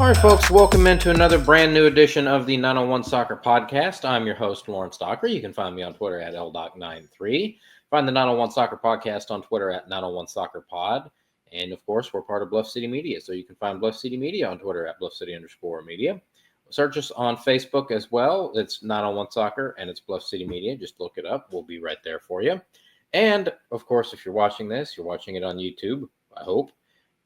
All right, folks, welcome into another brand new edition of the 901 Soccer Podcast. I'm your host, Lawrence Dockery. You can find me on Twitter at LDoc93. Find the 901 Soccer Podcast on Twitter at 901 Soccer Pod. And of course, we're part of Bluff City Media. So you can find Bluff City Media on Twitter at BluffCity_media. Search us on Facebook as well. It's 901 Soccer and it's Bluff City Media. Just look it up. We'll be right there for you. And of course, if you're watching this, you're watching it on YouTube, I hope.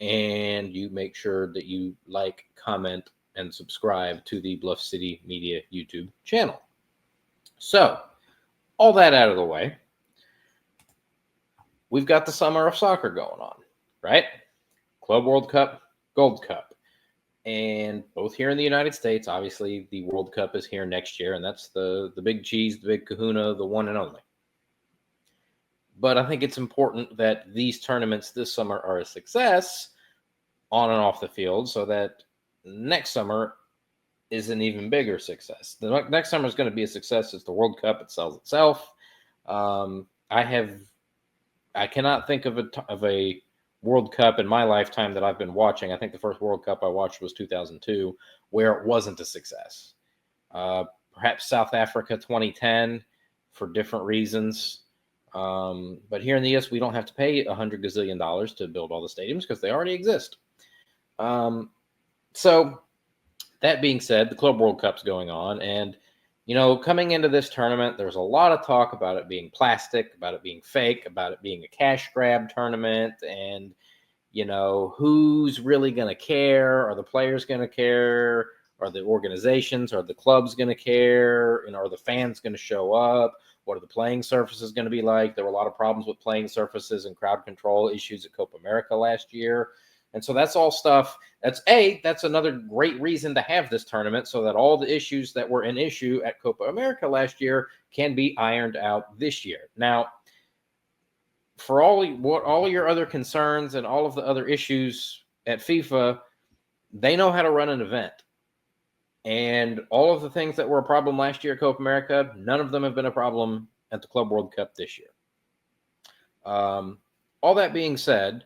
And you make sure that you like, comment, and subscribe to the Bluff City Media YouTube channel. So, all that out of the way, we've got the summer of soccer going on, right? Club World Cup, Gold Cup. And both here in the United States, obviously the World Cup is here next year, and that's the big cheese, the big kahuna, the one and only. But I think it's important that these tournaments this summer are a success on and off the field so that next summer is an even bigger success. The next summer is going to be a success as the World Cup. It sells itself. I cannot think of a World Cup in my lifetime that I've been watching. I think the first World Cup I watched was 2002, where it wasn't a success. Perhaps South Africa 2010 for different reasons. But here in the U.S., we don't have to pay $100 gazillion to build all the stadiums because they already exist. So that being said, the Club World Cup's going on. And, you know, coming into this tournament, there's a lot of talk about it being plastic, about it being fake, about it being a cash grab tournament. And, you know, who's really going to care? Are the players going to care? Are the organizations, are the clubs going to care? And are the fans going to show up? What are the playing surfaces going to be like? There were a lot of problems with playing surfaces and crowd control issues at Copa America last year. And so that's all stuff. That's another great reason to have this tournament so that all the issues that were an issue at Copa America last year can be ironed out this year. Now, for all your other concerns and all of the other issues at FIFA, they know how to run an event. And all of the things that were a problem last year at Copa America, none of them have been a problem at the Club World Cup this year. All that being said,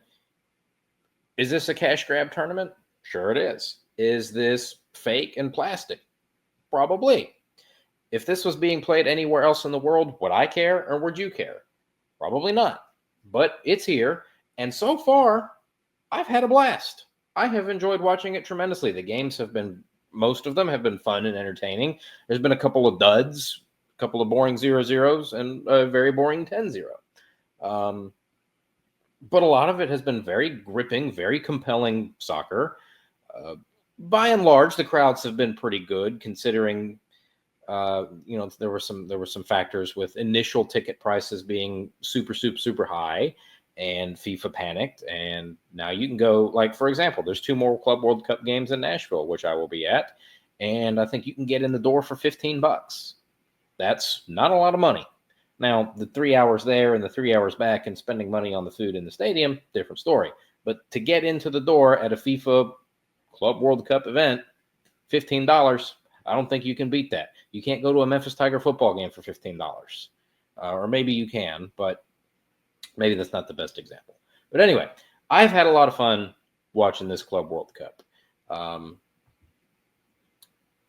is this a cash grab tournament? Sure it is. Is this fake and plastic? Probably. If this was being played anywhere else in the world, would I care or would you care? Probably not. But it's here. And so far, I've had a blast. I have enjoyed watching it tremendously. The games most of them have been fun and entertaining. There's been a couple of duds, a couple of boring 0-0s, and a very boring 10-0. But a lot of it has been very gripping, very compelling soccer. By and large, the crowds have been pretty good, considering there were some factors with initial ticket prices being super high, and FIFA panicked, and now you can go, like, for example, there's 2 more Club World Cup games in Nashville, which I will be at, and I think you can get in the door for $15. That's not a lot of money. Now, the 3 hours there and the 3 hours back and spending money on the food in the stadium, different story. But to get into the door at a FIFA Club World Cup event, $15, I don't think you can beat that. You can't go to a Memphis Tiger football game for $15. Or maybe you can, but maybe that's not the best example. But anyway, I've had a lot of fun watching this Club World Cup.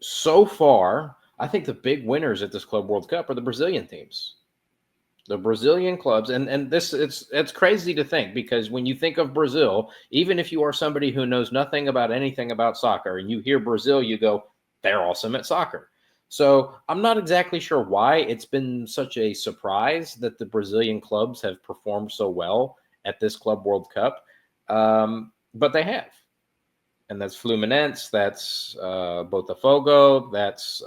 So far, I think the big winners at this Club World Cup are the Brazilian teams. The Brazilian clubs, and it's crazy to think, because when you think of Brazil, even if you are somebody who knows nothing about anything about soccer and you hear Brazil, you go, they're awesome at soccer. So I'm not exactly sure why it's been such a surprise that the Brazilian clubs have performed so well at this Club World Cup, but they have. And that's Fluminense, that's Botafogo, that's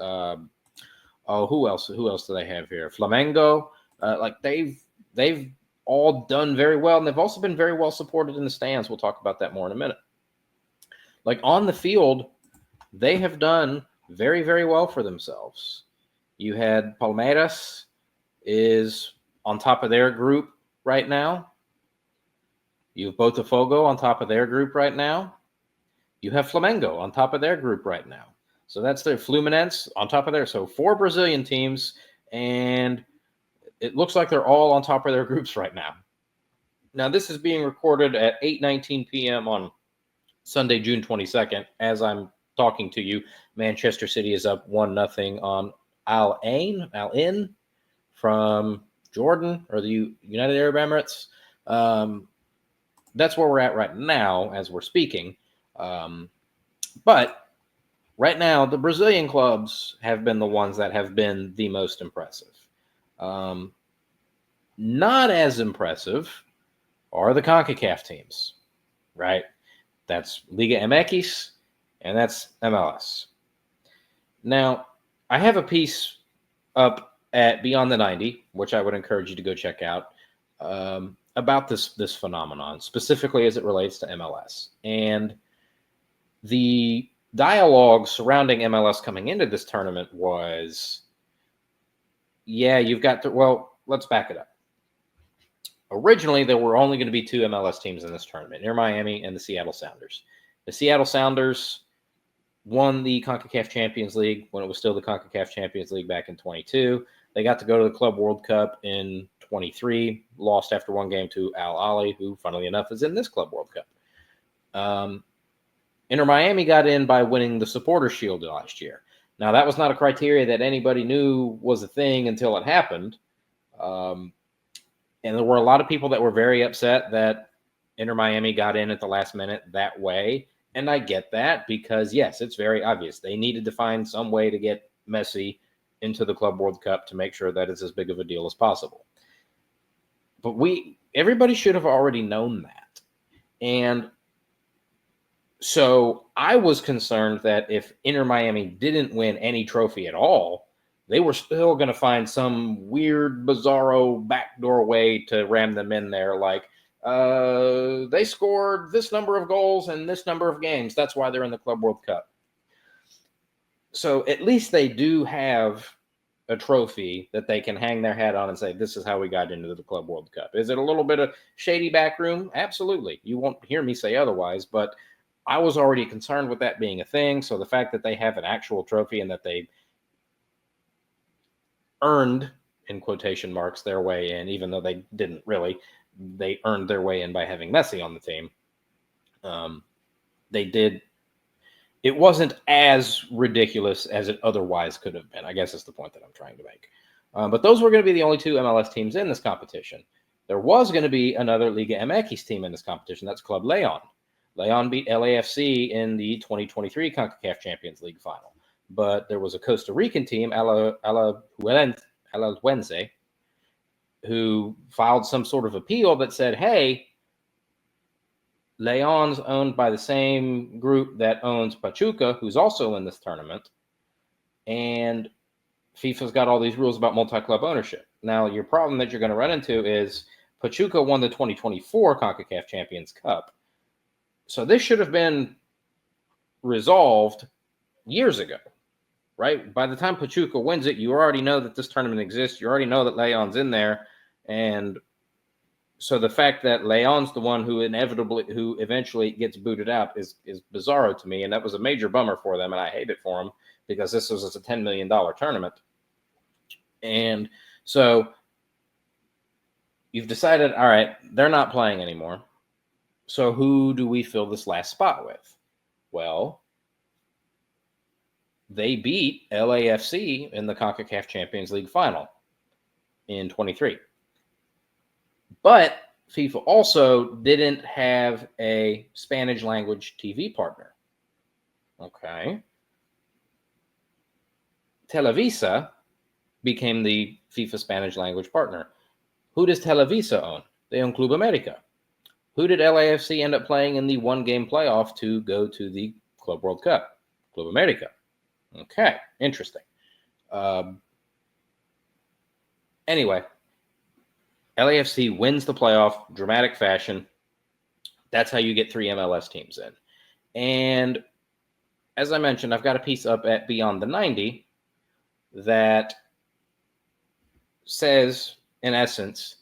who else do they have here? Flamengo. They've all done very well, and they've also been very well supported in the stands. We'll talk about that more in a minute. Like, on the field, they have done very, very well for themselves. You had Palmeiras is on top of their group right now. You have Botafogo on top of their group right now. You have Flamengo on top of their group right now. So that's their Fluminense on top of there. So 4 Brazilian teams, and it looks like they're all on top of their groups right now. Now, this is being recorded at 8:19 p.m. on Sunday, June 22nd, as I'm talking to you, Manchester City is up 1-0 on Al Ain from Jordan or the United Arab Emirates. That's where we're at right now as we're speaking. But right now, the Brazilian clubs have been the ones that have been the most impressive. Not as impressive are the CONCACAF teams, right? That's Liga MX and that's MLS. Now, I have a piece up at Beyond the 90, which I would encourage you to go check out, about this phenomenon, specifically as it relates to MLS. And the dialogue surrounding MLS coming into this tournament was, you've got to, well, let's back it up. Originally, there were only going to be 2 MLS teams in this tournament, Inter Miami and the Seattle Sounders. The Seattle Sounders won the CONCACAF Champions League when it was still the CONCACAF Champions League back in 22. They got to go to the Club World Cup in 23, lost after one game to Al Ahly, who, funnily enough, is in this Club World Cup. Inter Miami got in by winning the Supporters' Shield last year. Now, that was not a criteria that anybody knew was a thing until it happened. And there were a lot of people that were very upset that Inter Miami got in at the last minute that way. And I get that because, yes, it's very obvious. They needed to find some way to get Messi into the Club World Cup to make sure that it's as big of a deal as possible. But everybody should have already known that. And so I was concerned that if Inter Miami didn't win any trophy at all, they were still going to find some weird, bizarro backdoor way to ram them in there. Like, they scored this number of goals in this number of games. That's why they're in the Club World Cup. So at least they do have a trophy that they can hang their hat on and say, this is how we got into the Club World Cup. Is it a little bit of shady backroom? Absolutely. You won't hear me say otherwise, but I was already concerned with that being a thing. So the fact that they have an actual trophy and that they earned, in quotation marks, their way in, even though they didn't really, they earned their way in by having Messi on the team. They did. It wasn't as ridiculous as it otherwise could have been, I guess is the point that I'm trying to make. But those were going to be the only 2 MLS teams in this competition. There was going to be another Liga MX team in this competition. That's Club Leon. Leon beat LAFC in the 2023 CONCACAF Champions League final. But there was a Costa Rican team, Alajuelense, who filed some sort of appeal that said, hey, Leon's owned by the same group that owns Pachuca, who's also in this tournament, and FIFA's got all these rules about multi-club ownership. Now, your problem that you're going to run into is Pachuca won the 2024 CONCACAF Champions Cup. So this should have been resolved years ago, right? By the time Pachuca wins it, you already know that this tournament exists. You already know that Leon's in there. And so the fact that Leon's the one who eventually gets booted out is bizarro to me. And that was a major bummer for them. And I hate it for them because this was a $10 million tournament. And so you've decided, all right, they're not playing anymore. So who do we fill this last spot with? Well, they beat LAFC in the CONCACAF Champions League final in 23. But FIFA also didn't have a Spanish language TV partner. Okay. Televisa became the FIFA Spanish language partner. Who does Televisa own? They own Club America. Who did LAFC end up playing in the one-game playoff to go to the Club World Cup? Club America. Okay, interesting. Anyway, LAFC wins the playoff, dramatic fashion. That's how you get 3 MLS teams in. And as I mentioned, I've got a piece up at Beyond the 90 that says, in essence,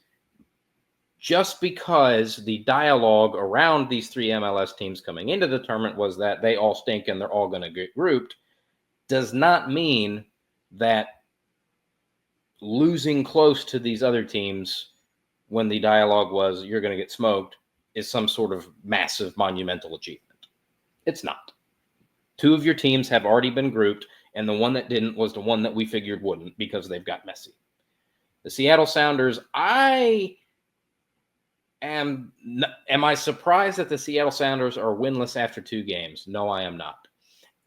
just because the dialogue around these 3 MLS teams coming into the tournament was that they all stink and they're all going to get grouped, does not mean that losing close to these other teams when the dialogue was you're going to get smoked is some sort of massive monumental achievement. It's not. Two of your teams have already been grouped, and the one that didn't was the one that we figured wouldn't because they've got Messi. The Seattle Sounders, am I surprised that the Seattle Sounders are winless after 2 games? No, I am not.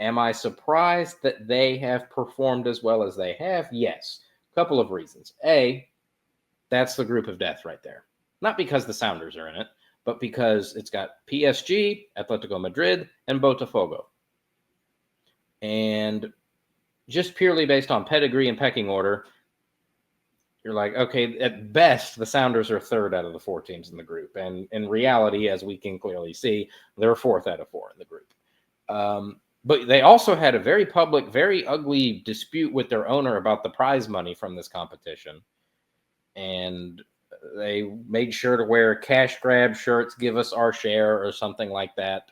Am I surprised that they have performed as well as they have? Yes. A couple of reasons. A, that's the group of death right there. Not because the Sounders are in it, but because it's got PSG, Atletico Madrid, and Botafogo. And just purely based on pedigree and pecking order, you're like, okay, at best, the Sounders are 3rd out of the 4 teams in the group. And in reality, as we can clearly see, they're 4th out of 4 in the group. But they also had a very public, very ugly dispute with their owner about the prize money from this competition. And they made sure to wear cash grab shirts, give us our share or something like that.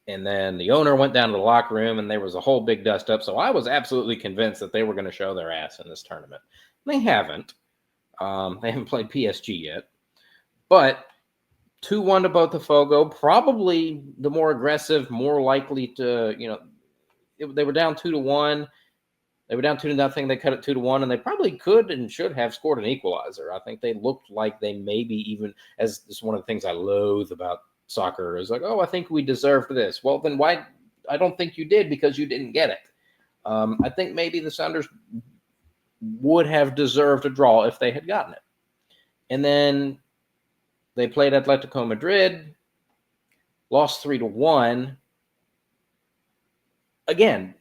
And then the owner went down to the locker room and there was a whole big dust up. So I was absolutely convinced that they were going to show their ass in this tournament. They haven't. They haven't played PSG yet. But 2-1 to Botafogo, probably the more aggressive, more likely to, they were down 2-1. They were down 2-0. They cut it 2-1, and they probably could and should have scored an equalizer. I think they looked like they maybe even, as this is one of the things I loathe about soccer, is like, oh, I think we deserved this. Well, then why? I don't think you did because you didn't get it. I think maybe the Sounders would have deserved a draw if they had gotten it. And then they played Atletico Madrid, lost 3-1. Again,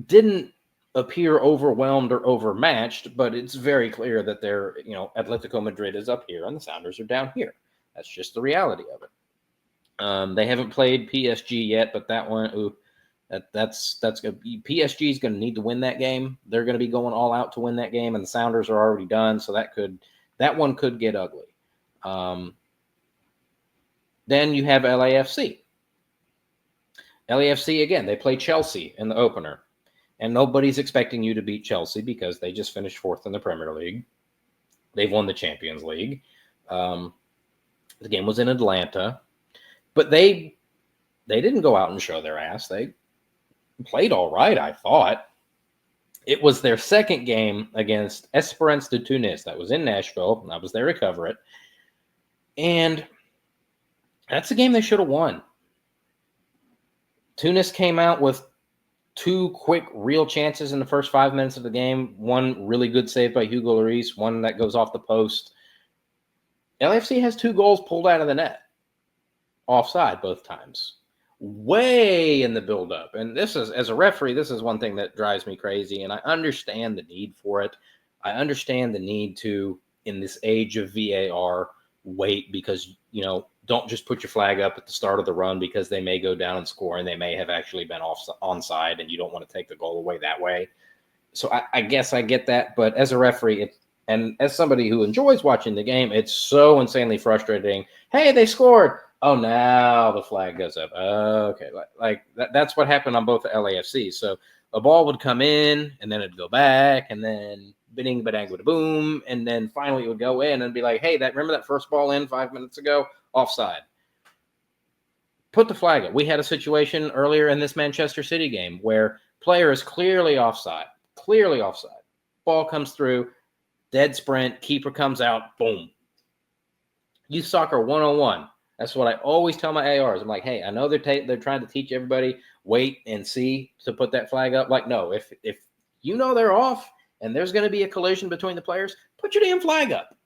didn't appear overwhelmed or overmatched, but it's very clear that they're, Atletico Madrid is up here and the Sounders are down here. That's just the reality of it. They haven't played PSG yet, but that one, that's good. PSG is going to need to win that game. They're going to be going all out to win that game, and the Sounders are already done, so that one could get ugly. Then you have LAFC. LAFC, again, they play Chelsea in the opener. And nobody's expecting you to beat Chelsea because they just finished 4th in the Premier League. They've won the Champions League. The game was in Atlanta. But they didn't go out and show their ass. They played all right, I thought. It was their second game against Esperance de Tunis. That was in Nashville, and I was there to cover it. And that's a game they should have won. Tunis came out with 2 quick, real chances in the first 5 minutes of the game. One really good save by Hugo Lloris, one that goes off the post. LAFC has 2 goals pulled out of the net. Offside both times. Way in the buildup. And this is, as a referee, this is one thing that drives me crazy, and I understand the need for it. I understand the need to, in this age of VAR, wait because, don't just put your flag up at the start of the run because they may go down and score and they may have actually been onside and you don't want to take the goal away that way. So I guess I get that. But as a referee, and as somebody who enjoys watching the game, it's so insanely frustrating. Hey, they scored. Oh, now the flag goes up. Okay. Like that's what happened on both the LAFC. So a ball would come in and then it'd go back and then bing, badang, bada boom. And then finally it would go in and be like, hey, remember that first ball in 5 minutes ago? Offside. Put the flag up. We had a situation earlier in this Manchester City game where player is clearly offside. Ball comes through, dead sprint, keeper comes out, boom. Youth Soccer 101. That's what I always tell my ARs. I'm like, hey, I know they're trying to teach everybody wait and see to put that flag up. Like, no, if you know they're off and there's going to be a collision between the players, put your damn flag up.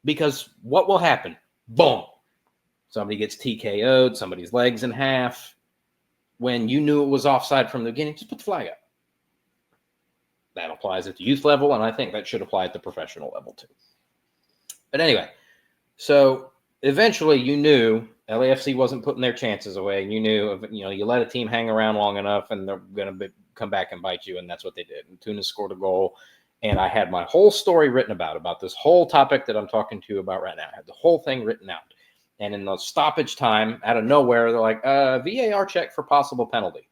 Because what will happen? Boom. Somebody gets TKO'd, somebody's legs in half. When you knew it was offside from the beginning, just put the flag up. That applies at the youth level, and I think that should apply at the professional level too. But anyway, so eventually you knew LAFC wasn't putting their chances away, and you knew, you let a team hang around long enough, and they're going to come back and bite you, and that's what they did. And Tunis scored a goal, and I had my whole story written about this whole topic that I'm talking to you about right now. I had the whole thing written out. And in the stoppage time, out of nowhere, they're like, VAR check for possible penalty.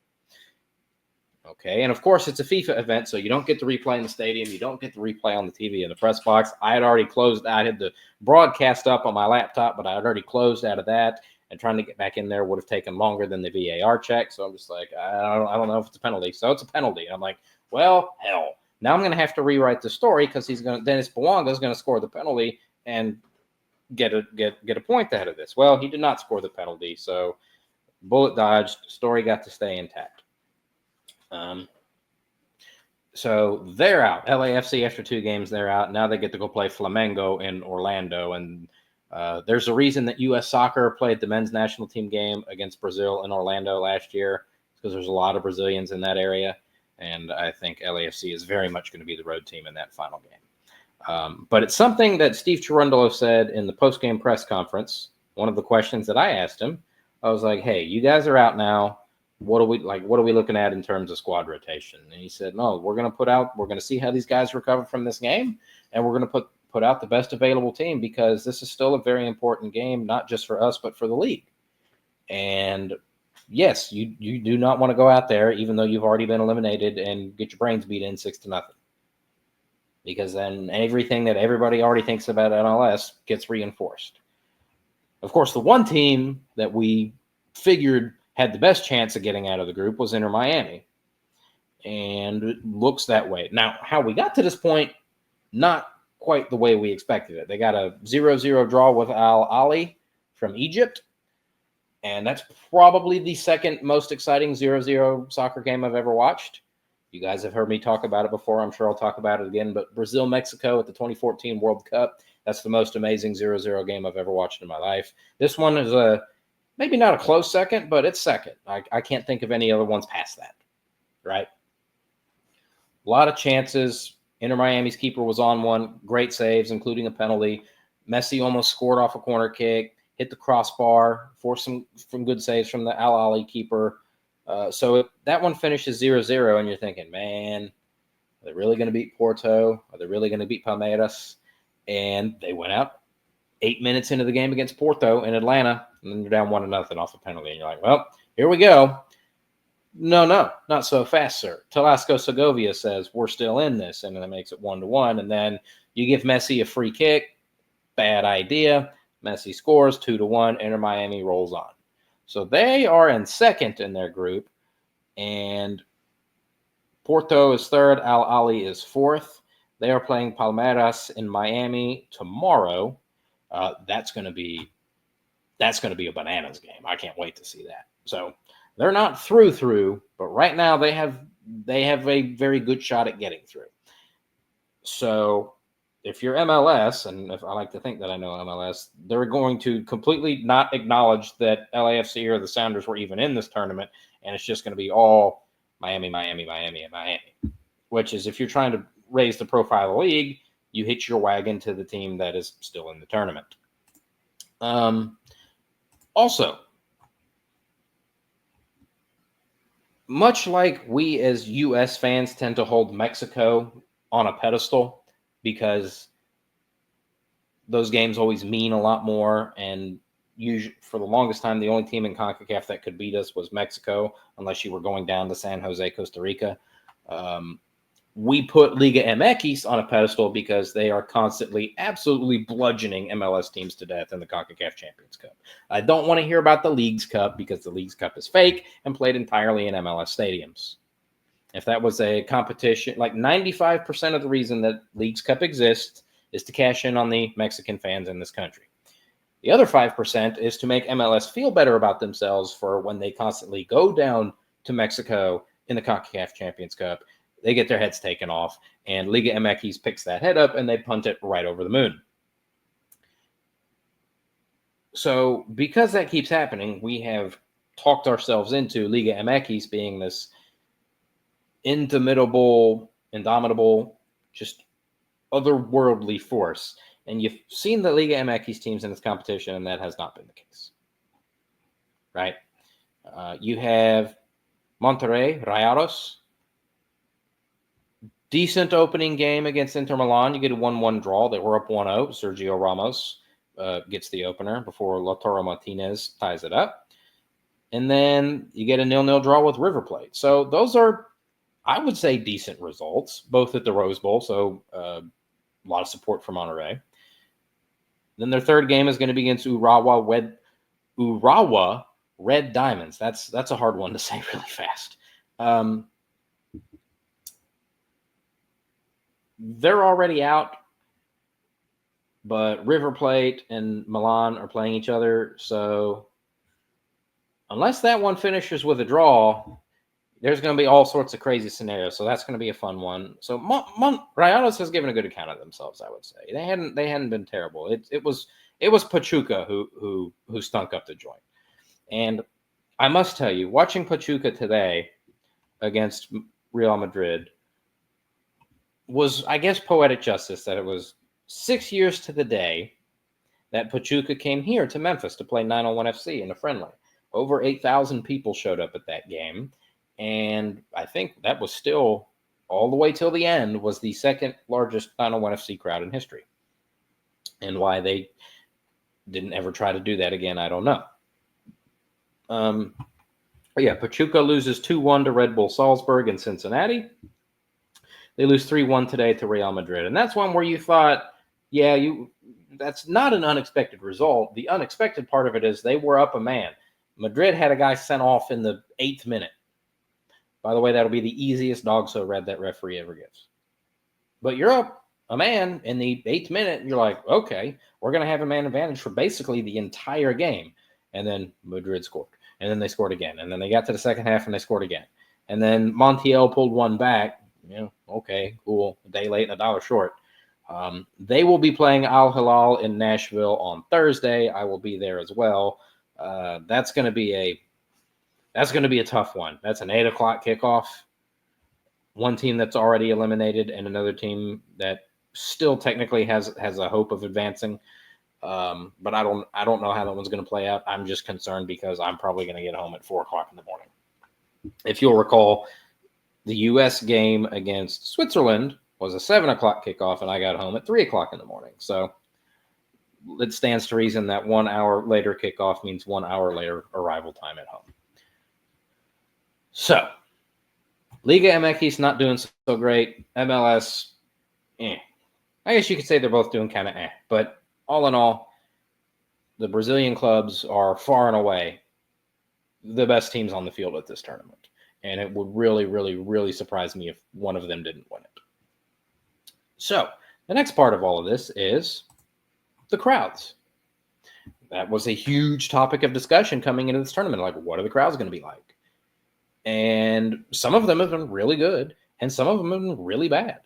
Okay, and of course, it's a FIFA event, so you don't get to replay in the stadium. You don't get to replay on the TV in the press box. I had already closed. I had the broadcast up on my laptop, but I had already closed out of that. and trying to get back in there would have taken longer than the VAR check. So I'm just like, I don't know if it's a penalty. So it's a penalty. And I'm like, well, hell. Now I'm going to have to rewrite the story because Dennis Bouanga is going to score the penalty and get a point out of this. Well, he did not score the penalty, so bullet dodged. Story got to stay intact. So they're out. LAFC, after 2 games, they're out. Now they get to go play Flamengo in Orlando. And there's a reason that U.S. Soccer played the men's national team game against Brazil in Orlando last year, because there's a lot of Brazilians in that area. And I think LAFC is very much going to be the road team in that final game. But it's something that Steve Cherundolo said in the post-game press conference. One of the questions that I asked him, I was like, hey, you guys are out now. What are we looking at in terms of squad rotation? And he said, no, we're going to see how these guys recover from this game, and we're going to put out the best available team, because this is still a very important game, not just for us, but for the league. And yes, you do not want to go out there, even though you've already been eliminated, and get your brains beat in 6-0. Because then everything that everybody already thinks about MLS gets reinforced. Of course, the one team that we figured had the best chance of getting out of the group was Inter Miami. And it looks that way. Now, how we got to this point, not quite the way we expected it. They got a 0-0 draw with Al Ahly from Egypt. And that's probably the second most exciting 0-0 soccer game I've ever watched. You guys have heard me talk about it before. I'm sure I'll talk about it again. But Brazil-Mexico at the 2014 World Cup, that's the most amazing 0-0 game I've ever watched in my life. This one is maybe not a close second, but it's second. I can't think of any other ones past that, right? A lot of chances. Inter Miami's keeper was on one. Great saves, including a penalty. Messi almost scored off a corner kick, hit the crossbar, forced some good saves from the Al Ahly keeper. So that one finishes 0-0, and you're thinking, man, are they really going to beat Porto? Are they really going to beat Palmeiras? And they went out 8 minutes into the game against Porto in Atlanta, and then you're down 1-0 off a penalty. And you're like, well, here we go. No, not so fast, sir. Talasco Segovia says we're still in this, and that makes it 1-1. And then you give Messi a free kick. Bad idea. Messi scores 2-1. Inter Miami rolls on. So they are in second in their group, and Porto is third. Al Ahly is fourth. They are playing Palmeiras in Miami tomorrow. That's going to be a bananas game. I can't wait to see that. So they're not through, but right now they have a very good shot at getting through. So if you're MLS, and if I like to think that I know MLS, they're going to completely not acknowledge that LAFC or the Sounders were even in this tournament, and it's just going to be all Miami, and Miami. Which is, if you're trying to raise the profile of the league, you hitch your wagon to the team that is still in the tournament. Also, much like we as U.S. fans tend to hold Mexico on a pedestal because those games always mean a lot more, and usually, for the longest time, the only team in CONCACAF that could beat us was Mexico, unless you were going down to San Jose, Costa Rica. We put Liga MX on a pedestal because they are constantly absolutely bludgeoning MLS teams to death in the CONCACAF Champions Cup. I don't want to hear about the Leagues Cup because the Leagues Cup is fake and played entirely in MLS stadiums. If that was a competition, like 95% of the reason that Leagues Cup exists is to cash in on the Mexican fans in this country. The other 5% is to make MLS feel better about themselves for when they constantly go down to Mexico in the CONCACAF Champions Cup. They get their heads taken off, and Liga MX picks that head up, and they punt it right over the moon. So because that keeps happening, we have talked ourselves into Liga MX being this indomitable, just otherworldly force. And you've seen the Liga MX teams in this competition, and that has not been the case. Right? You have Monterrey, Rayados. Decent opening game against Inter Milan. You get a 1-1 draw. They were up 1-0. Sergio Ramos gets the opener before Lautaro Martinez ties it up. And then you get a 0-0 draw with River Plate. So those are, I would say, decent results, both at the Rose Bowl. So a lot of support for Monterrey. Then their third game is going to be against Urawa Urawa Red Diamonds. That's a hard one to say really fast. They're already out, but River Plate and Milan are playing each other. So unless that one finishes with a draw, there's going to be all sorts of crazy scenarios. So that's going to be a fun one. So Rayados has given a good account of themselves, I would say. They hadn't been terrible. It was Pachuca who stunk up the joint. And I must tell you, watching Pachuca today against Real Madrid was, I guess, poetic justice that it was 6 years to the day that Pachuca came here to Memphis to play 901 FC in a friendly. Over 8,000 people showed up at that game. And I think that was still, all the way till the end, was the second largest 901 FC crowd in history. And why they didn't ever try to do that again, I don't know. But yeah, Pachuca loses 2-1 to Red Bull Salzburg in Cincinnati. They lose 3-1 today to Real Madrid. And that's one where you thought, yeah, that's not an unexpected result. The unexpected part of it is they were up a man. Madrid had a guy sent off in the 8th minute. By the way, that'll be the easiest dog so red that referee ever gives. But you're up a man in the 8th minute, and you're like, okay, we're going to have a man advantage for basically the entire game. And then Madrid scored. And then they scored again. And then they got to the second half, and they scored again. And then Montiel pulled one back. Okay, cool. A day late and a dollar short. They will be playing Al Hilal in Nashville on Thursday. I will be there as well. That's going to be a tough one. That's an 8:00 kickoff. One team that's already eliminated, and another team that still technically has a hope of advancing. But I don't know how that one's going to play out. I'm just concerned because I'm probably going to get home at 4:00 in the morning. If you'll recall, the U.S. game against Switzerland was a 7:00 kickoff, and I got home at 3:00 in the morning. So it stands to reason that 1 hour later kickoff means 1 hour later arrival time at home. So, Liga MX not doing so great. MLS, I guess you could say they're both doing kind of But all in all, the Brazilian clubs are far and away the best teams on the field at this tournament. And it would really, really, really surprise me if one of them didn't win it. So, the next part of all of this is the crowds. That was a huge topic of discussion coming into this tournament. Like, what are the crowds going to be like? And some of them have been really good, and some of them have been really bad.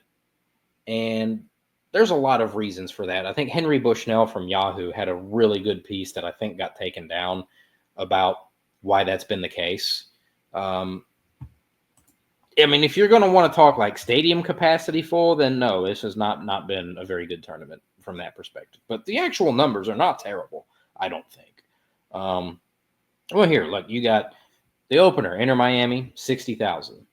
And there's a lot of reasons for that. I think Henry Bushnell from Yahoo had a really good piece that I think got taken down about why that's been the case. If you're going to want to talk like stadium capacity full, then no, this has not been a very good tournament from that perspective. But the actual numbers are not terrible, I don't think. Well, here, look, you got the opener, Inter Miami, 60,000.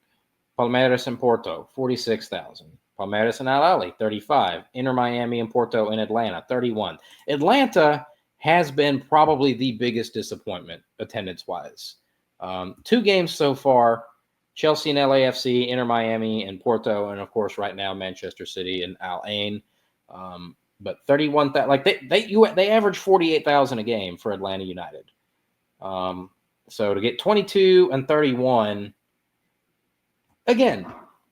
Palmeiras and Porto, 46,000. Palmeiras and Al Ahly, 35. Inter Miami and Porto and Atlanta, 31. Atlanta has been probably the biggest disappointment attendance-wise. 2 games so far, Chelsea and LAFC, Inter Miami and Porto, and of course right now Manchester City and Al Ain. But 31,000, like they average 48,000 a game for Atlanta United. So to get 22 and 31, again,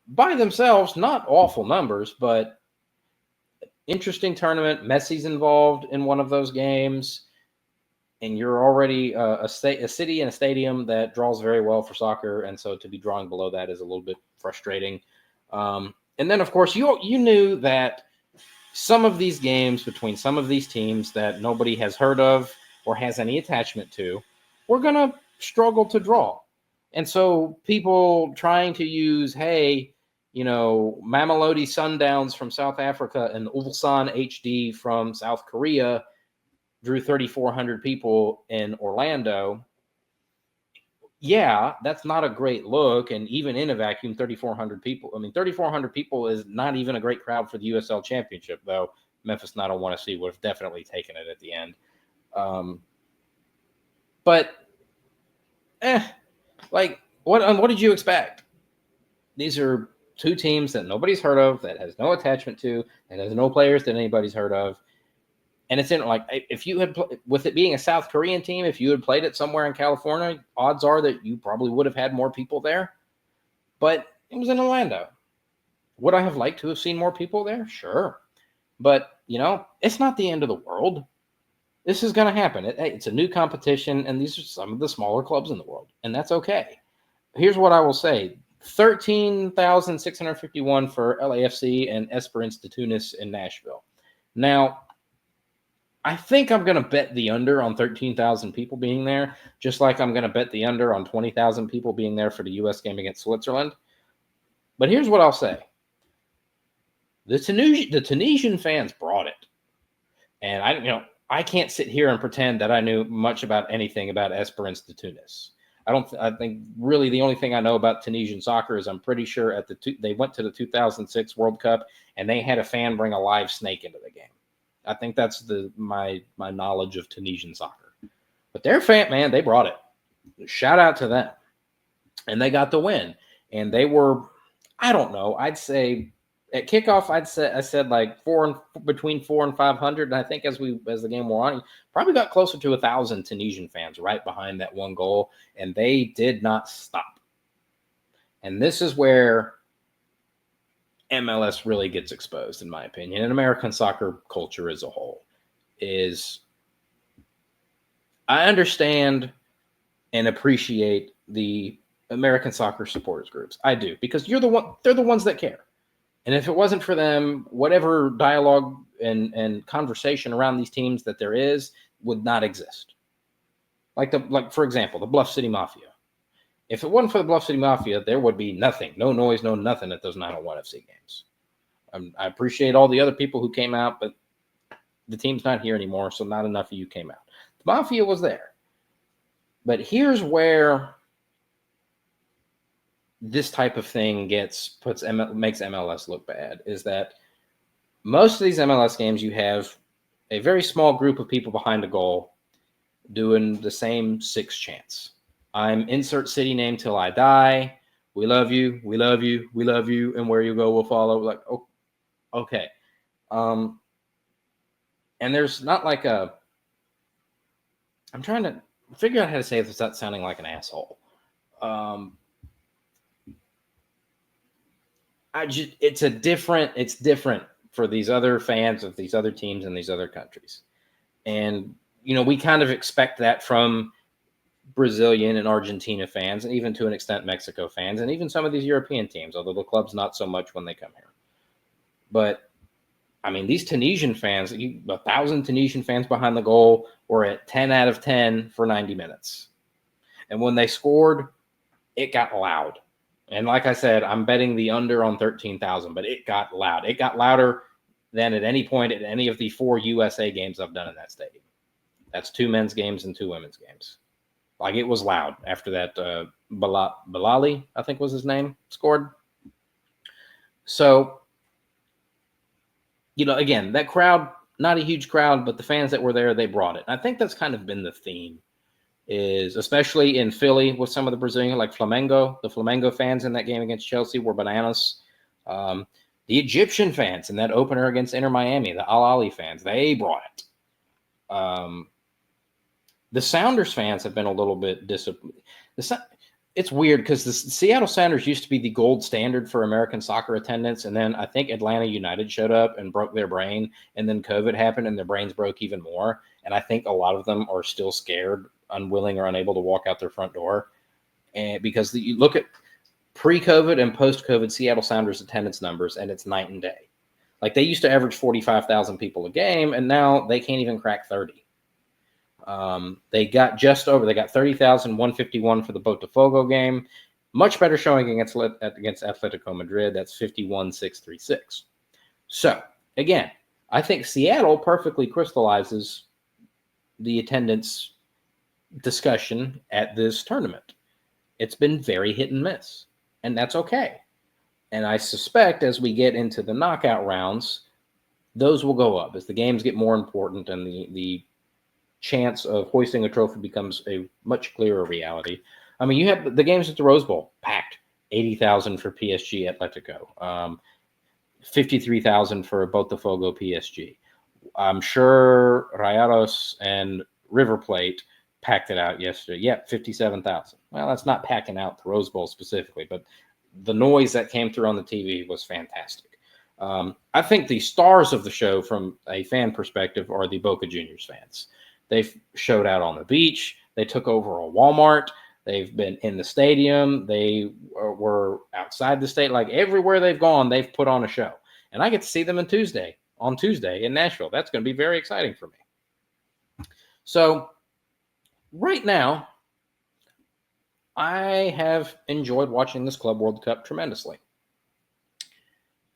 by themselves, not awful numbers, but interesting tournament. Messi's involved in one of those games, and you're already a city and a stadium that draws very well for soccer, and so to be drawing below that is a little bit frustrating. And then, of course, you knew that some of these games between some of these teams that nobody has heard of or has any attachment to were going to struggle to draw. And so people trying to use, hey, Mamelodi Sundowns from South Africa and Ulsan HD from South Korea drew 3,400 people in Orlando. Yeah, that's not a great look. And even in a vacuum, 3,400 people. 3,400 people is not even a great crowd for the USL Championship, though Memphis 901 FC would have definitely taken it at the end. But what did you expect? These are 2 teams that nobody's heard of, that has no attachment to, that has no players that anybody's heard of. And it's in like if you had with it being a South Korean team, if you had played it somewhere in California, odds are that you probably would have had more people there. But it was in Orlando. Would I have liked to have seen more people there? Sure. But, it's not the end of the world. This is going to happen. It's a new competition, and these are some of the smaller clubs in the world, and that's okay. Here's what I will say. 13,651 for LAFC and Esperance de Tunis in Nashville. Now, I think I'm going to bet the under on 13,000 people being there, just like I'm going to bet the under on 20,000 people being there for the U.S. game against Switzerland. But here's what I'll say. The Tunisian fans brought it. And I can't sit here and pretend that I knew much about anything about Esperance de Tunis. I think really the only thing I know about Tunisian soccer is I'm pretty sure they went to the 2006 World Cup and they had a fan bring a live snake into the game. I think that's my knowledge of Tunisian soccer. But their fan, man, they brought it. Shout out to them. And they got the win. And they were, I don't know, I'd say at kickoff, I said like between 400 and 500. And I think as the game wore on, probably got closer to 1,000 Tunisian fans right behind that one goal, and they did not stop. And this is where MLS really gets exposed, in my opinion, and American soccer culture as a whole. Is I understand and appreciate the American soccer supporters groups. I do, because they're the ones that care. And if it wasn't for them, whatever dialogue and conversation around these teams that there is would not exist. Like for example, the Bluff City Mafia. If it wasn't for the Bluff City Mafia, there would be nothing, no noise, no nothing at those 901 FC games. I appreciate all the other people who came out, but the team's not here anymore, so not enough of you came out. The Mafia was there. But here's where this type of thing makes MLS look bad, is that most of these MLS games, you have a very small group of people behind a goal doing the same 6 chants. I'm insert city name till I die. We love you. We love you. We love you. And where you go, we'll follow. Like, oh, okay. And there's not like I'm trying to figure out how to say this without sounding like an asshole. It's different for these other fans of these other teams in these other countries. And, we kind of expect that from Brazilian and Argentina fans, and even to an extent Mexico fans, and even some of these European teams, although the clubs not so much when they come here. But, I mean, these Tunisian fans, 1,000 Tunisian fans behind the goal were at 10 out of 10 for 90 minutes. And when they scored, it got loud. And like I said, I'm betting the under on 13,000, but it got loud. It got louder than at any point at any of the 4 USA games I've done in that stadium. That's 2 men's games and 2 women's games. Like, it was loud after that Bilali, I think was his name, scored. So, again, that crowd, not a huge crowd, but the fans that were there, they brought it. And I think that's kind of been the theme, is especially in Philly with some of the Brazilian, like Flamengo. The Flamengo fans in that game against Chelsea were bananas. The Egyptian fans in that opener against Inter Miami, the Al Ahly fans, they brought it. The Sounders fans have been a little bit disappointed. It's weird because the Seattle Sounders used to be the gold standard for American soccer attendance, and then I think Atlanta United showed up and broke their brain, and then COVID happened and their brains broke even more. And I think a lot of them are still scared, unwilling, or unable to walk out their front door. And because you look at pre-COVID and post-COVID Seattle Sounders attendance numbers, and it's night and day. Like, they used to average 45,000 people a game, and now they can't even crack 30. They got 30,151 for the Botafogo game. Much better showing against Atletico Madrid. That's 51,636. So, again, I think Seattle perfectly crystallizes the attendance discussion at this tournament. It's been very hit and miss, and that's okay. And I suspect as we get into the knockout rounds, those will go up as the games get more important and the chance of hoisting a trophy becomes a much clearer reality. I mean, you have the games at the Rose Bowl packed, 80,000 for PSG Atletico, 53,000 for Botafogo PSG. I'm sure Rayados and River Plate packed it out yesterday. Yeah, 57,000. Well, that's not packing out the Rose Bowl specifically, but the noise that came through on the TV was fantastic. I think the stars of the show from a fan perspective are the Boca Juniors fans. They showed out on the beach. They took over a Walmart. They've been in the stadium. They were outside the state. Like everywhere they've gone, they've put on a show. And I get to see them on Tuesday in Nashville. That's going to be very exciting for me. So right now, I have enjoyed watching this Club World Cup tremendously.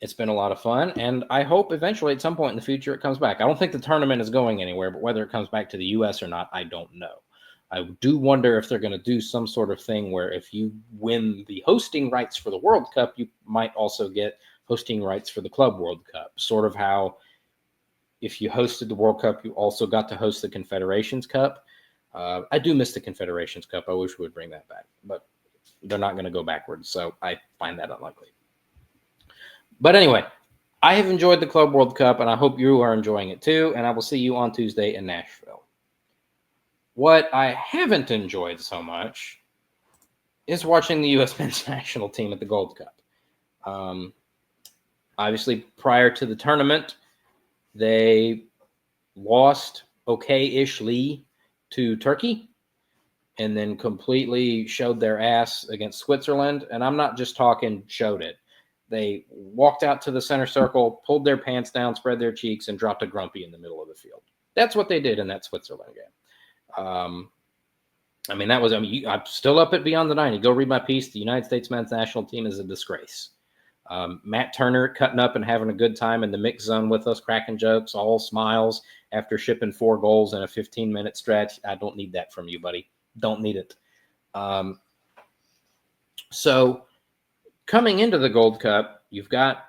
It's been a lot of fun, and I hope eventually at some point in the future it comes back. I don't think the tournament is going anywhere, but whether it comes back to the U.S. or not, I don't know. I do wonder if they're going to do some sort of thing where if you win the hosting rights for the World Cup, you might also get hosting rights for the Club World Cup. Sort of how if you hosted the World Cup, you also got to host the Confederations Cup. I do miss the Confederations Cup. I wish we would bring that back, but they're not going to go backwards, so I find that unlikely. But anyway, I have enjoyed the Club World Cup, and I hope you are enjoying it too, and I will see you on Tuesday in Nashville. What I haven't enjoyed so much is watching the U.S. men's national team at the Gold Cup. Obviously, prior to the tournament, they lost okay-ishly to Turkey and then completely showed their ass against Switzerland. And I'm not just talking showed it. They walked out to the center circle, pulled their pants down, spread their cheeks, and dropped a grumpy in the middle of the field. That's what they did in that Switzerland game. I'm still up at Beyond the 90. Go read my piece. The United States men's national team is a disgrace. Matt Turner cutting up and having a good time in the mix zone with us, cracking jokes, all smiles after shipping 4 goals in a 15-minute stretch. I don't need that from you, buddy. Don't need it. So coming into the Gold Cup, you've got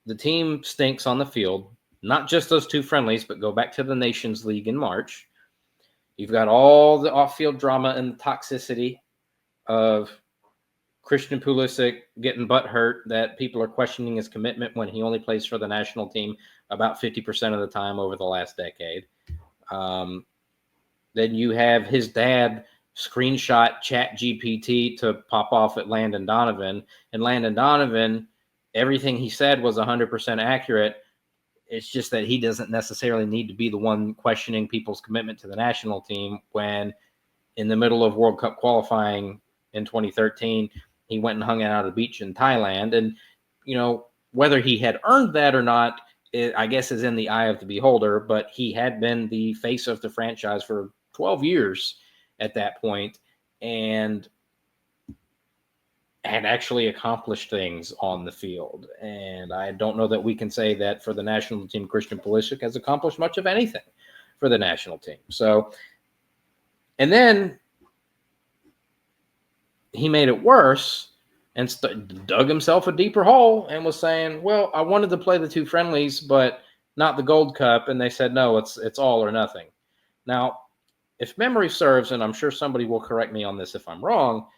the team stinks on the field, not just those 2 friendlies, but go back to the Nations League in March. You've got all the off-field drama and the toxicity of Christian Pulisic getting butthurt that people are questioning his commitment when he only plays for the national team about 50% of the time over the last decade. Then you have his dad screenshot ChatGPT to pop off at Landon Donovan. And Landon Donovan, everything he said was 100% accurate. It's just that he doesn't necessarily need to be the one questioning people's commitment to the national team when in the middle of World Cup qualifying in 2013, he went and hung out on the beach in Thailand. And, whether he had earned that or not, I guess is in the eye of the beholder, but he had been the face of the franchise for 12 years at that point and had actually accomplished things on the field. And I don't know that we can say that for the national team, Christian Pulisic has accomplished much of anything for the national team. So, and then he made it worse and dug himself a deeper hole and was saying, well, I wanted to play the 2 friendlies, but not the Gold Cup. And they said, no, it's all or nothing. Now, if memory serves, and I'm sure somebody will correct me on this if I'm wrong,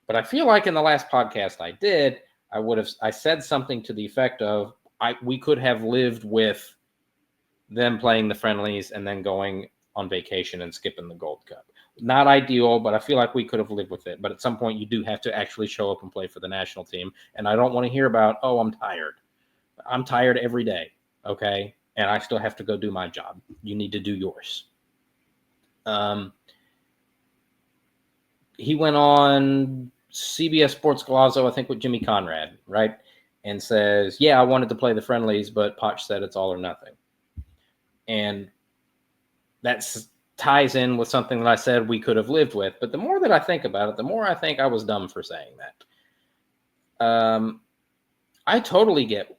but I feel like in the last podcast I did, I said something to the effect of we could have lived with them playing the friendlies and then going on vacation and skipping the Gold Cup. Not ideal, but I feel like we could have lived with it. But at some point, you do have to actually show up and play for the national team. And I don't want to hear about, oh, I'm tired. I'm tired every day, okay? And I still have to go do my job. You need to do yours. He went on CBS Sports Golazo, I think with Jimmy Conrad, right? And says, yeah, I wanted to play the friendlies, but Poch said it's all or nothing. And that's ties in with something that I said we could have lived with. But the more that I think about it, the more I think I was dumb for saying that. I totally get.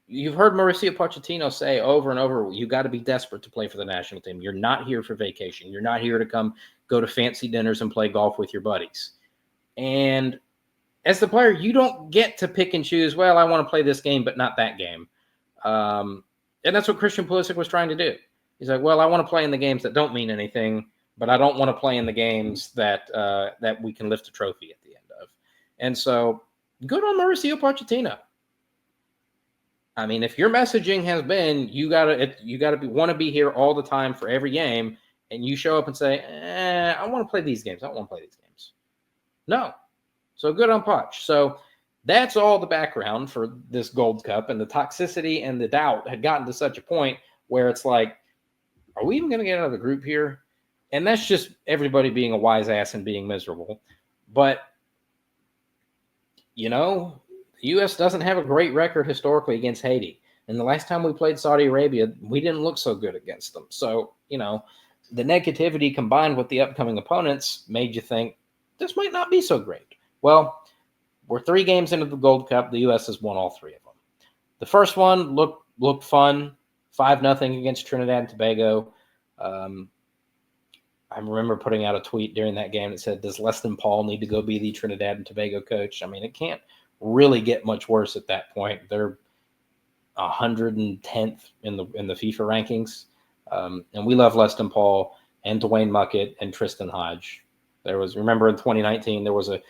You've heard Mauricio Pochettino say over and over, you got to be desperate to play for the national team. You're not here for vacation. You're not here to come go to fancy dinners and play golf with your buddies. And as the player, you don't get to pick and choose, well, I want to play this game, but not that game. And that's what Christian Pulisic was trying to do. He's like, well, I want to play in the games that don't mean anything, but I don't want to play in the games that that we can lift a trophy at the end of. And so good on Mauricio Pochettino. I mean, if your messaging has been you gotta want to be here all the time for every game, and you show up and say, I want to play these games. I don't want to play these games. No. So good on Poch. So that's all the background for this Gold Cup, and the toxicity and the doubt had gotten to such a point where it's like, are we even going to get out of the group here? And that's just everybody being a wise ass and being miserable. But, the U.S. doesn't have a great record historically against Haiti. And the last time we played Saudi Arabia, we didn't look so good against them. So, the negativity combined with the upcoming opponents made you think this might not be so great. Well, we're 3 games into the Gold Cup. The U.S. has won all 3 of them. The first one looked fun, 5-0 against Trinidad and Tobago. I remember putting out a tweet during that game that said, does Leston Paul need to go be the Trinidad and Tobago coach? I mean, it can't really get much worse at that point. They're 110th in the FIFA rankings. And we love Leston Paul and Dwayne Muckett and Tristan Hodge. Remember in 2019, there was a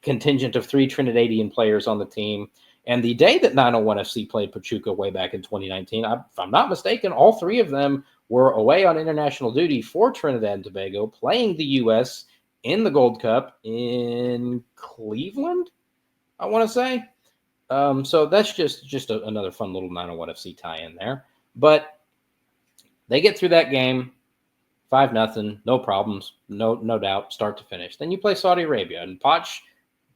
contingent of 3 Trinidadian players on the team. And the day that 901 FC played Pachuca way back in 2019, if I'm not mistaken, all 3 of them were away on international duty for Trinidad and Tobago, playing the U.S. in the Gold Cup in Cleveland, I want to say. So that's just another fun little 901 FC tie-in there. But they get through that game, 5-0, no problems, no doubt, start to finish. Then you play Saudi Arabia, and Poch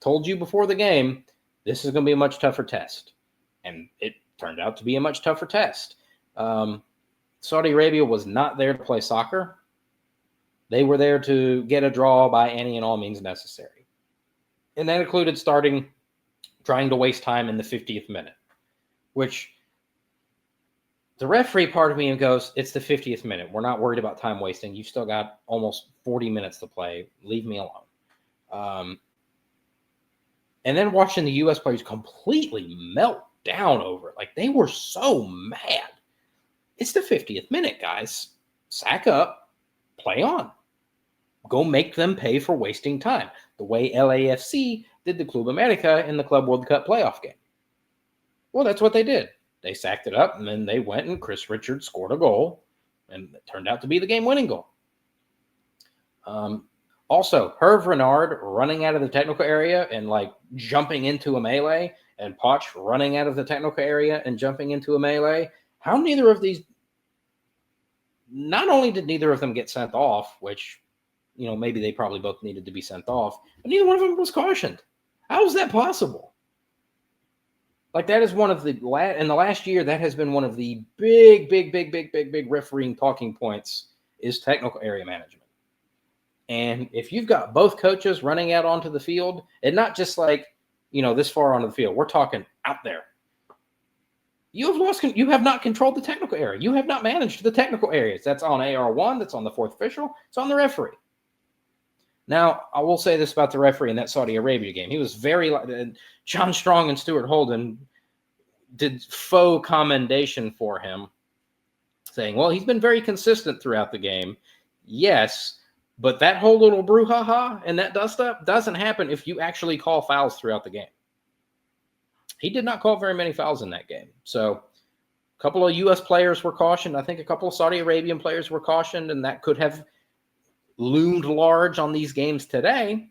told you before the game, this is going to be a much tougher test. And it turned out to be a much tougher test. Saudi Arabia was not there to play soccer. They were there to get a draw by any and all means necessary. And that included trying to waste time in the 50th minute, which the referee part of me goes, it's the 50th minute. We're not worried about time wasting. You've still got almost 40 minutes to play. Leave me alone. And then watching the U.S. players completely melt down over it. Like, they were so mad. It's the 50th minute, guys. Sack up, play on. Go make them pay for wasting time. The way LAFC did the Club America in the Club World Cup playoff game. Well, that's what they did. They sacked it up, and then they went and Chris Richards scored a goal, and it turned out to be the game-winning goal. Also, Hervé Renard running out of the technical area and jumping into a melee, and Poch running out of the technical area and jumping into a melee. Not only did neither of them get sent off, which, maybe they probably both needed to be sent off, but neither one of them was cautioned. How is that possible? That is one of in the last year, that has been one of the big refereeing talking points is technical area management. And if you've got both coaches running out onto the field, and not just this far onto the field, we're talking out there. You have not controlled the technical area. You have not managed the technical areas. That's on AR1. That's on the 4th official. It's on the referee. Now, I will say this about the referee in that Saudi Arabia game. He was John Strong and Stuart Holden did faux commendation for him, saying, well, he's been very consistent throughout the game. Yes, but that whole little brouhaha and that dust up doesn't happen if you actually call fouls throughout the game. He did not call very many fouls in that game. So a couple of U.S. players were cautioned. I think a couple of Saudi Arabian players were cautioned, and that could have loomed large on these games today.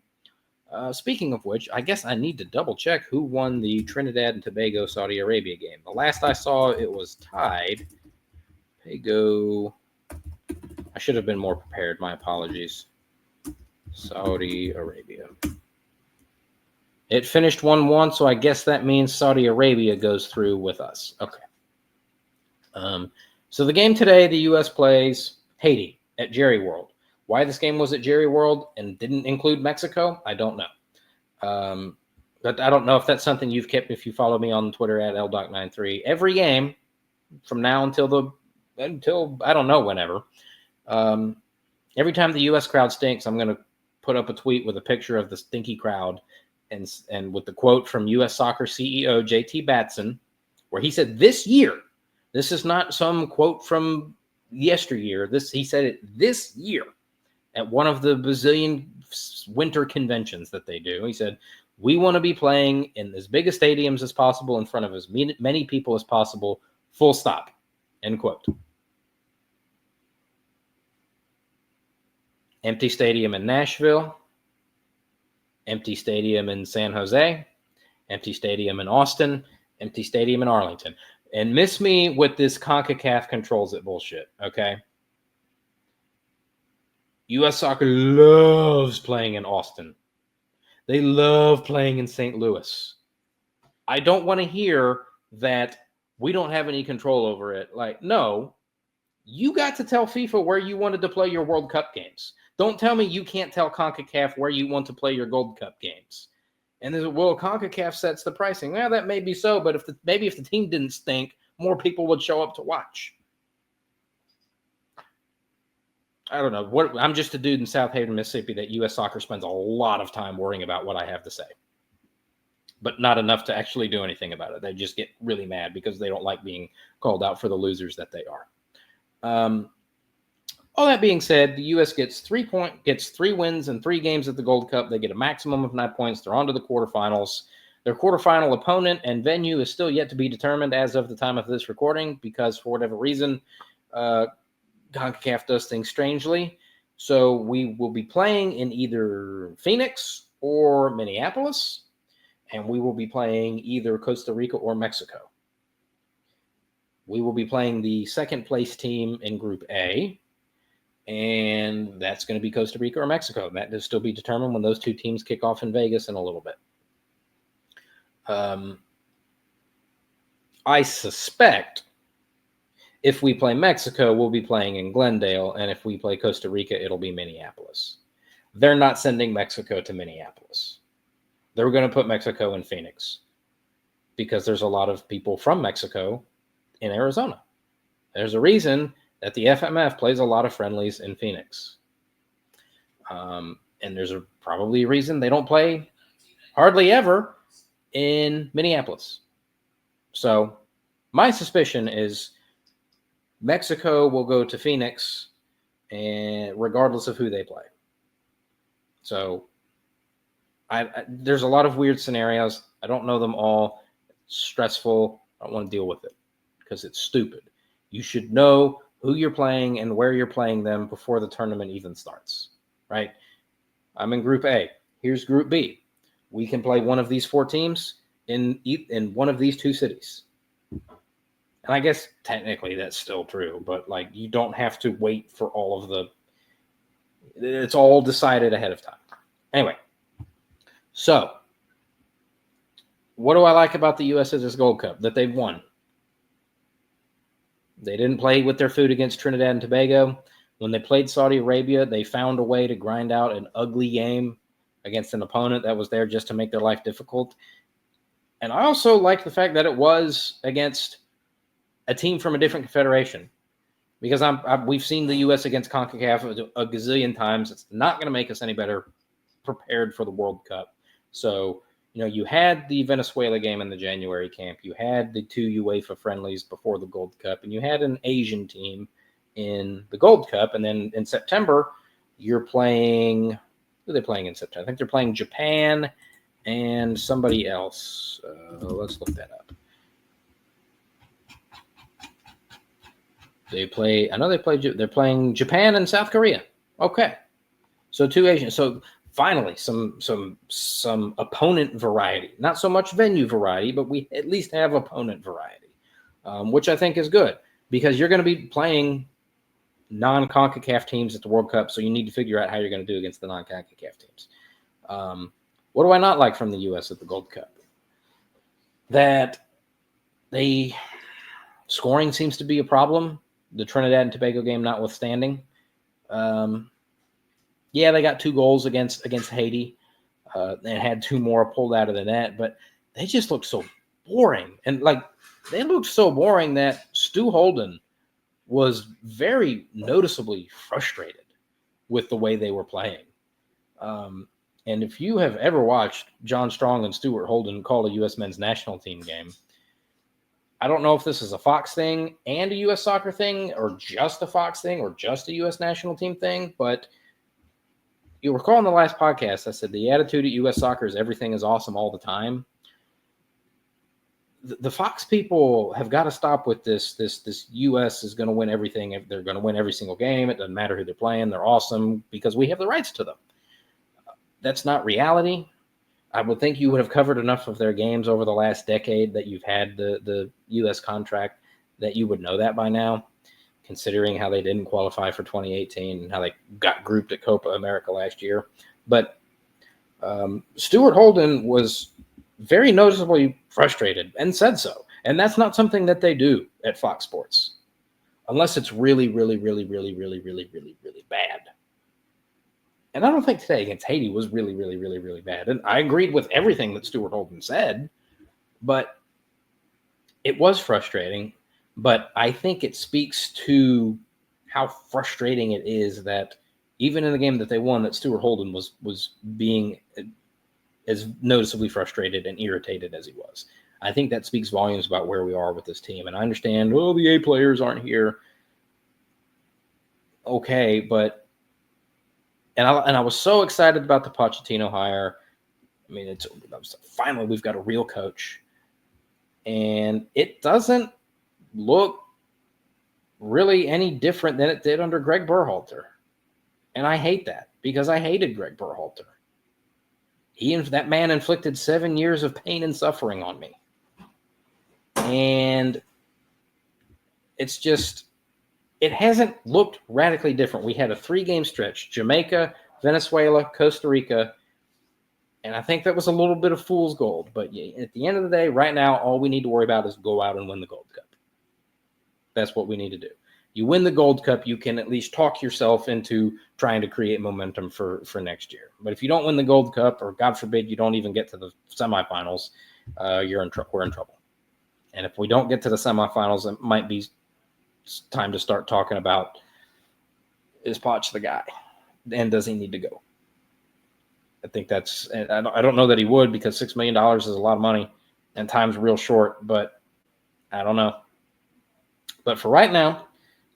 Speaking of which, I guess I need to double check who won the Trinidad and Tobago Saudi Arabia game. The last I saw, it was tied. Tobago. I should have been more prepared. My apologies. Saudi Arabia. It finished 1-1, so I guess that means Saudi Arabia goes through with us. Okay. So the game today, the U.S. plays Haiti at Jerry World. Why this game was at Jerry World and didn't include Mexico, I don't know. But I don't know if that's something you've kept if you follow me on Twitter at LDoc93. Every game from now until I don't know whenever. Every time the U.S. crowd stinks, I'm going to put up a tweet with a picture of the stinky crowd and with the quote from U.S. Soccer CEO J.T. Batson, where he said, this year, this is not some quote from yesteryear. He said it this year at one of the Brazilian winter conventions that they do. He said, We want to be playing in as big a stadiums as possible in front of as many people as possible, full stop, end quote. Empty stadium in Nashville, empty stadium in San Jose, empty stadium in Austin, empty stadium in Arlington. And miss me with this CONCACAF controls it bullshit, okay? U.S. Soccer loves playing in Austin. They love playing in St. Louis. I don't want to hear that we don't have any control over it. Like, no, you got to tell FIFA where you wanted to play your World Cup games. Don't tell me you can't tell CONCACAF where you want to play your Gold Cup games. And there's, well, CONCACAF sets the pricing. Well, that may be so, but maybe if the team didn't stink, more people would show up to watch. I don't know. I'm just a dude in South Haven, Mississippi that U.S. Soccer spends a lot of time worrying about what I have to say. But not enough to actually do anything about it. They just get really mad because they don't like being called out for the losers that they are. All that being said, the U.S. gets 3 wins and 3 games at the Gold Cup. They get a maximum of 9 points. They're on to the quarterfinals. Their quarterfinal opponent and venue is still yet to be determined as of the time of this recording because for whatever reason, CONCACAF does things strangely. So we will be playing in either Phoenix or Minneapolis, and we will be playing either Costa Rica or Mexico. We will be playing the second place team in Group A, and that's going to be Costa Rica or Mexico. That will still be determined when those 2 teams kick off in Vegas in a little bit. I suspect if we play Mexico, we'll be playing in Glendale, and if we play Costa Rica, it'll be Minneapolis. They're not sending Mexico to Minneapolis. They're going to put Mexico in Phoenix because there's a lot of people from Mexico in Arizona. There's a reason that the FMF plays a lot of friendlies in Phoenix. And there's probably a reason they don't play hardly ever in Minneapolis. So my suspicion is Mexico will go to Phoenix and regardless of who they play. So there's a lot of weird scenarios. I don't know them all. It's stressful. I don't want to deal with it because it's stupid. You should know who you're playing and where you're playing them before the tournament even starts, right? I'm in Group A. Here's Group B. We can play one of these 4 teams in one of these 2 cities. And I guess technically that's still true, but like you don't have to wait for all of it's all decided ahead of time. Anyway, so what do I like about the U.S. at this Gold Cup? That they've won. They didn't play with their food against Trinidad and Tobago. When they played Saudi Arabia, they found a way to grind out an ugly game against an opponent that was there just to make their life difficult. And I also like the fact that it was against a team from a different confederation because we've seen the U.S. against CONCACAF a gazillion times. It's not going to make us any better prepared for the World Cup. So, you had the Venezuela game in the January camp. You had the 2 UEFA friendlies before the Gold Cup, and you had an Asian team in the Gold Cup. And then in September, you're playing – who are they playing in September? I think they're playing Japan and somebody else. Let's look that up. They're playing Japan and South Korea. Okay. So 2 Asians. So finally, some opponent variety. Not so much venue variety, but we at least have opponent variety, which I think is good because you're going to be playing non-CONCACAF teams at the World Cup, so you need to figure out how you're going to do against the non-CONCACAF teams. What do I not like from the U.S. at the Gold Cup? That scoring seems to be a problem, the Trinidad and Tobago game notwithstanding. Yeah, they got 2 goals against Haiti and had 2 more pulled out of the net, but they just looked so boring. And, they looked so boring that Stu Holden was very noticeably frustrated with the way they were playing. And if you have ever watched John Strong and Stuart Holden call a U.S. men's national team game, I don't know if this is a Fox thing and a U.S. soccer thing or just a Fox thing or just a U.S. national team thing, but You'll recall in the last podcast, I said the attitude at U.S. soccer is everything is awesome all the time. The Fox people have got to stop with this U.S. is going to win everything. They're going to win every single game. It doesn't matter who they're playing. They're awesome because we have the rights to them. That's not reality. I would think you would have covered enough of their games over the last decade that you've had the U.S. contract that you would know that by now, considering how they didn't qualify for 2018 and how they got grouped at Copa America last year. But Stuart Holden was very noticeably frustrated and said so. And that's not something that they do at Fox Sports, unless it's really, really, really, really, really, really, really, really bad. And I don't think today against Haiti was really, really, really, really bad. And I agreed with everything that Stuart Holden said, but it was frustrating. But I think it speaks to how frustrating it is that even in the game that they won, that Stuart Holden was being as noticeably frustrated and irritated as he was. I think that speaks volumes about where we are with this team. And I understand, the A players aren't here. Okay, but I was so excited about the Pochettino hire. I mean, finally we've got a real coach, and it doesn't look really any different than it did under Greg Berhalter. And I hate that because I hated Greg Berhalter. That man inflicted 7 years of pain and suffering on me. And it's just, it hasn't looked radically different. We had a 3-game stretch, Jamaica, Venezuela, Costa Rica, and I think that was a little bit of fool's gold. But at the end of the day, right now, all we need to worry about is go out and win the Gold Cup. That's what we need to do. You win the Gold Cup, you can at least talk yourself into trying to create momentum for next year. But if you don't win the Gold Cup, or God forbid you don't even get to the semifinals, we're in trouble. And if we don't get to the semifinals, it might be time to start talking about, is Poch the guy? And does he need to go? I think that's – I don't know that he would, because $6 million is a lot of money and time's real short, but I don't know. But for right now,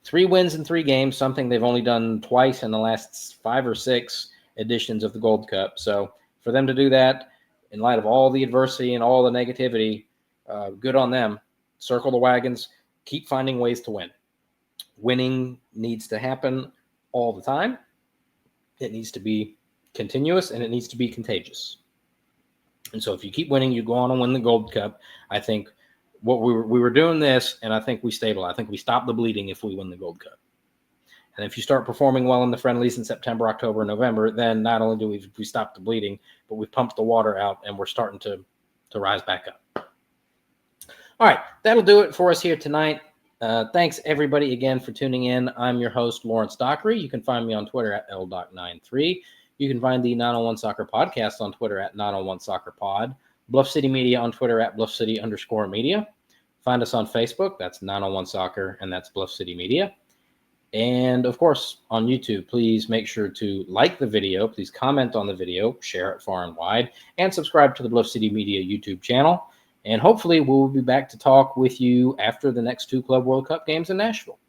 3 wins in 3 games, something they've only done twice in the last 5 or 6 editions of the Gold Cup. So for them to do that, in light of all the adversity and all the negativity, good on them. Circle the wagons. Keep finding ways to win. Winning needs to happen all the time. It needs to be continuous, and it needs to be contagious. And so if you keep winning, you go on and win the Gold Cup. I think what we were doing this, and I think we stabilize. I think we stop the bleeding if we win the Gold Cup. And if you start performing well in the friendlies in September, October, November, then not only do we stop the bleeding, but we've pumped the water out and we're starting to rise back up. All right, that'll do it for us here tonight. Thanks, everybody, again, for tuning in. I'm your host, Lawrence Dockery. You can find me on Twitter at LDoc93. You can find the 901 Soccer Podcast on Twitter at 901 Soccer Pod. Bluff City Media on Twitter at Bluff City_media. Find us on Facebook. That's 901 Soccer, and that's Bluff City Media. And, of course, on YouTube, please make sure to like the video. Please comment on the video, share it far and wide, and subscribe to the Bluff City Media YouTube channel. And hopefully we'll be back to talk with you after the next 2 Club World Cup games in Nashville.